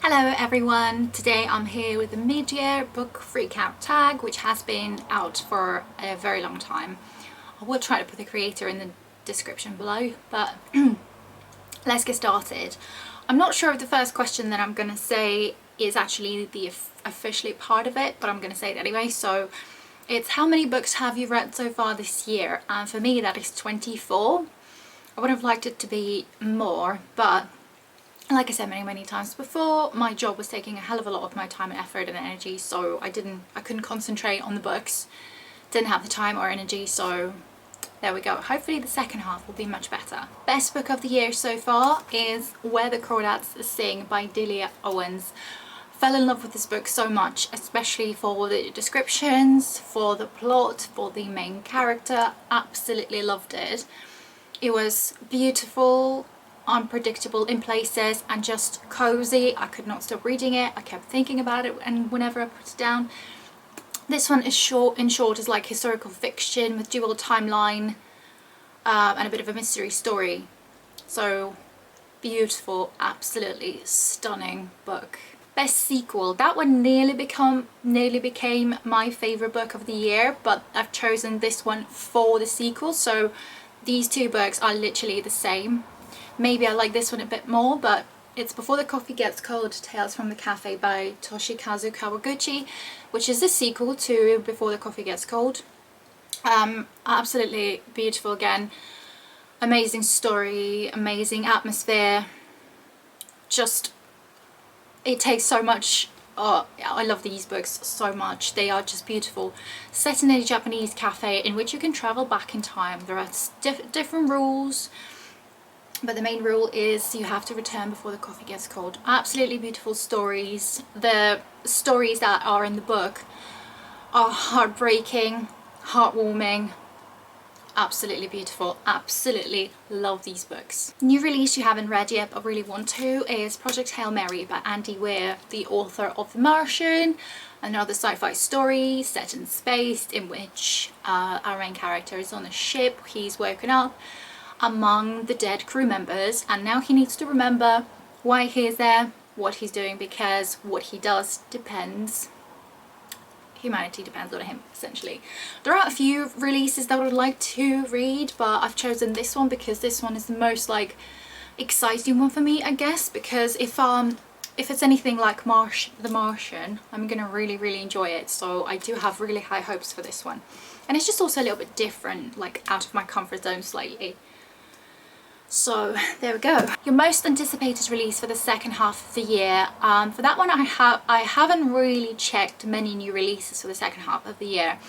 Hello everyone, today I'm here with the mid-year book Freakout tag, which has been out for a very long time. I will try to put the creator in the description below, but let's get started. I'm not sure if the first question that I'm going to say is actually the officially part of it, but I'm going to say it anyway. So it's how many books have you read so far this year? And for me that is 24. I would have liked it to be more, but like I said many times before, my job was taking a hell of a lot of my time and effort and energy, so I couldn't concentrate on the books, didn't have the time or energy, so there we go. Hopefully the second half will be much better. Best book of the year so far is Where the Crawdads Sing by Delia Owens. Fell in love with this book so much, especially for the descriptions, for the plot, for the main character. Absolutely loved it. It was beautiful, unpredictable in places, and just cozy. I could not stop reading it. I kept thinking about it, and whenever I put it down. This one is short is like historical fiction with dual timeline and a bit of a mystery story. So beautiful, absolutely stunning book. Best sequel, that one nearly became my favorite book of the year, but I've chosen this one for the sequel. So these two books are literally the same. Maybe I like this one a bit more, but it's Before the Coffee Gets Cold, Tales from the Cafe by Toshi Kawaguchi, which is the sequel to Before the Coffee Gets Cold. Absolutely beautiful again. Amazing story, amazing atmosphere. Just, it takes so much. Oh, I love these books so much. They are just beautiful. Set in a Japanese cafe in which you can travel back in time. There are different rules, but the main rule is you have to return before the coffee gets cold. Absolutely beautiful stories. The stories that are in the book are heartbreaking, heartwarming, absolutely beautiful. Absolutely love these books. New release you haven't read yet but really want to is Project Hail Mary by Ware, the author of The Martian, another sci-fi story set in space in which our main character is on a ship. He's woken up among the dead crew members, and now he needs to remember why he is there, what he's doing, because what he does depends, humanity depends on him, essentially. There are a few releases that I would like to read, but I've chosen this one because this one is the most like exciting one for me, I guess, because if it's anything like The Martian, I'm gonna really enjoy it. So I do have really high hopes for this one, and it's just also a little bit different, like out of my comfort zone slightly. So there we go. Your most anticipated release for the second half of the year. For that one I haven't really checked many new releases for the second half of the year,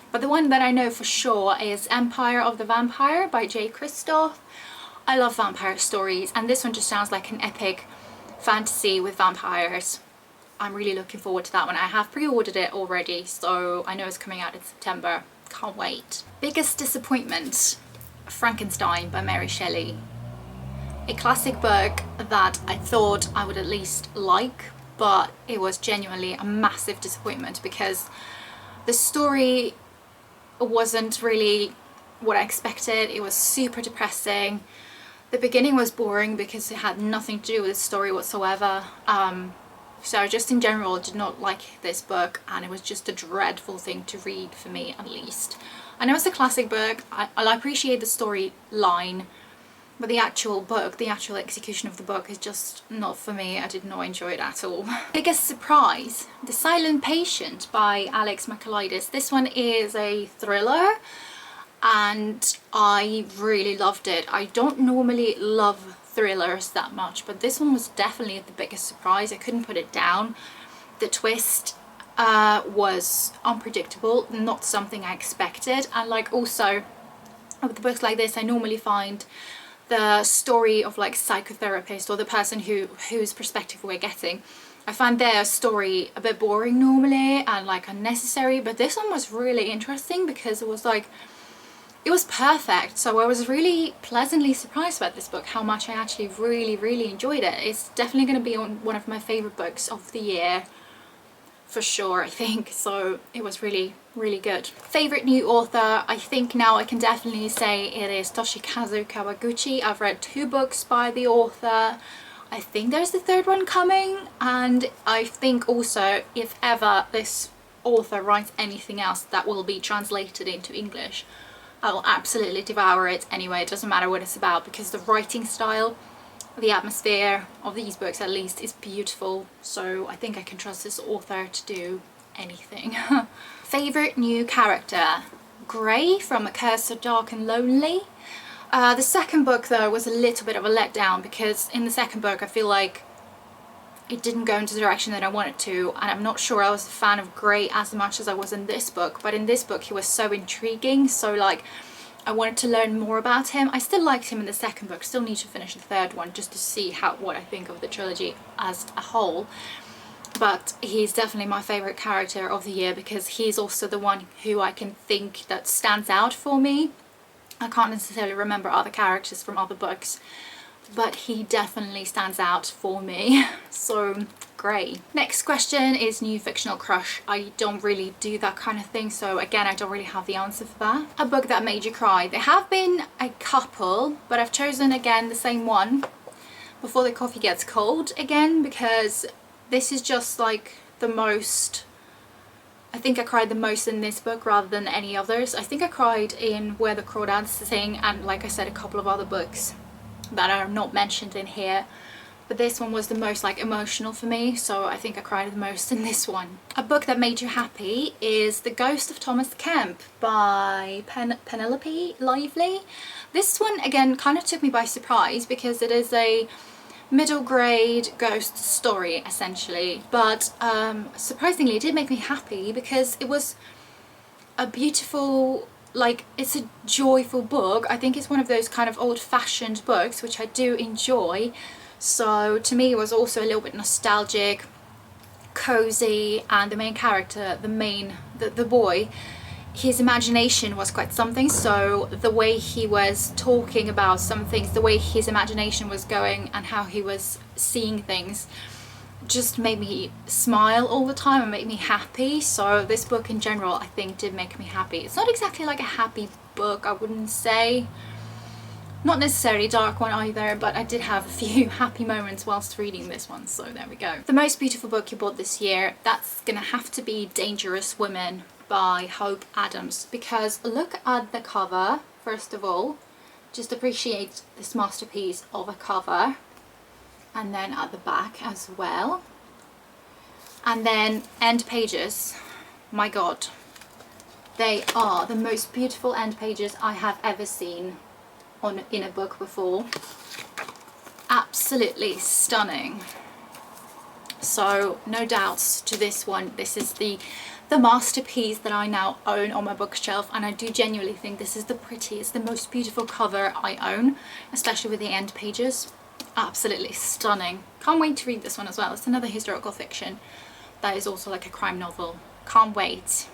but the one that I know for sure is Empire of the Vampire by J. Kristoff. I love vampire stories, and this one just sounds like an epic fantasy with vampires. I'm really looking forward to that one. I have pre-ordered it already, so I know it's coming out in September. Can't wait. Biggest disappointment, Frankenstein by Mary Shelley. A classic book that I thought I would at least like, but it was genuinely a massive disappointment because the story wasn't really what I expected. It was super depressing. The beginning was boring because it had nothing to do with the story whatsoever. So just in general did not like this book, and it was just a dreadful thing to read for me, at least. I know it's a classic book. I appreciate the storyline, but the actual book, the actual execution of the book is just not for me. I did not enjoy it at all. Biggest surprise, The Silent Patient by Alex Michaelides. This one is a thriller, and I really loved it. I don't normally love thrillers that much, but this one was definitely the biggest surprise. I couldn't put it down. The twist was unpredictable, not something I expected. And like also with the books like this, I normally find the story of like psychotherapist or the person whose perspective we're getting, I find their story a bit boring normally and like unnecessary, but this one was really interesting because it was perfect. So I was really pleasantly surprised about this book, how much I actually really enjoyed it. It's definitely going to be one of my favorite books of the year for sure, I think. So it was really good. Favorite new author, I think now I can definitely say it is Toshi Kawaguchi. I've read 2 books by the author. I think there's the third one coming, and I think also if ever this author writes anything else that will be translated into English, I will absolutely devour it anyway. It doesn't matter what it's about, because the writing style, the atmosphere of these books at least, is beautiful. So I think I can trust this author to do anything. Favorite new character? Gray from A Curse So Dark and Lonely. The second book though was a little bit of a letdown, because in the second book I feel like it didn't go into the direction that I wanted to, and I'm not sure I was a fan of Gray as much as I was in this book. But in this book he was so intriguing, so like I wanted to learn more about him. I still liked him in the second book, still need to finish the third one just to see what I think of the trilogy as a whole. But he's definitely my favourite character of the year, because he's also the one who I can think that stands out for me. I can't necessarily remember other characters from other books, but he definitely stands out for me. So great. Next question is new fictional crush. I don't really do that kind of thing, so again I don't really have the answer for that. A book that made you cry. There have been a couple, but I've chosen again the same one, Before the Coffee Gets Cold, again because this is just like the most, I think I cried the most in this book rather than any others. I think I cried in Where the Crawdads Sing, and like I said, a couple of other books that are not mentioned in here. But this one was the most like emotional for me, so I think I cried the most in this one. A book that made you happy is The Ghost of Thomas Kemp by Penelope Lively. This one again kind of took me by surprise, because it is a middle grade ghost story essentially, but surprisingly it did make me happy, because it was a beautiful, like, it's a joyful book. I think it's one of those kind of old-fashioned books which I do enjoy, so to me it was also a little bit nostalgic, cozy, and the main character, the boy, his imagination was quite something. So the way he was talking about some things, the way his imagination was going and how he was seeing things, just made me smile all the time and made me happy. So this book in general I think did make me happy. It's not exactly like a happy book, I wouldn't say. Not necessarily a dark one either, but I did have a few happy moments whilst reading this one, so there we go. The most beautiful book you bought this year, that's gonna have to be Dangerous Women by Hope Adams, because look at the cover first of all, just appreciate this masterpiece of a cover, and then at the back as well, and then end pages. My god, they are the most beautiful end pages I have ever seen in a book before. Absolutely stunning. So no doubts to this one, this is the masterpiece that I now own on my bookshelf, and I do genuinely think this is the prettiest, the most beautiful cover I own, especially with the end pages. Absolutely stunning. Can't wait to read this one as well. It's another historical fiction that is also like a crime novel. Can't wait.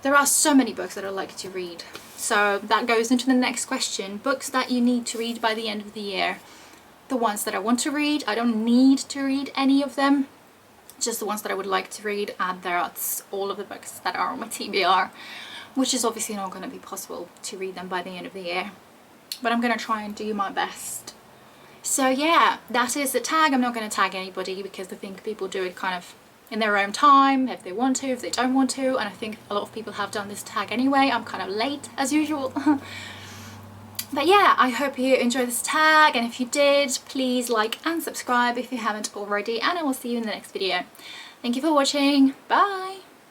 There are so many books that I like to read, so that goes into the next question. Books that you need to read by the end of the year. The ones that I want to read. I don't need to read any of them, just the ones that I would like to read, and that's all of the books that are on my TBR, which is obviously not going to be possible to read them by the end of the year, but I'm going to try and do my best. So yeah, that is the tag. I'm not going to tag anybody, because I think people do it kind of in their own time, if they want to, if they don't want to, and I think a lot of people have done this tag anyway. I'm kind of late as usual. But yeah, I hope you enjoyed this tag, and if you did, please like and subscribe if you haven't already, and I will see you in the next video. Thank you for watching. Bye!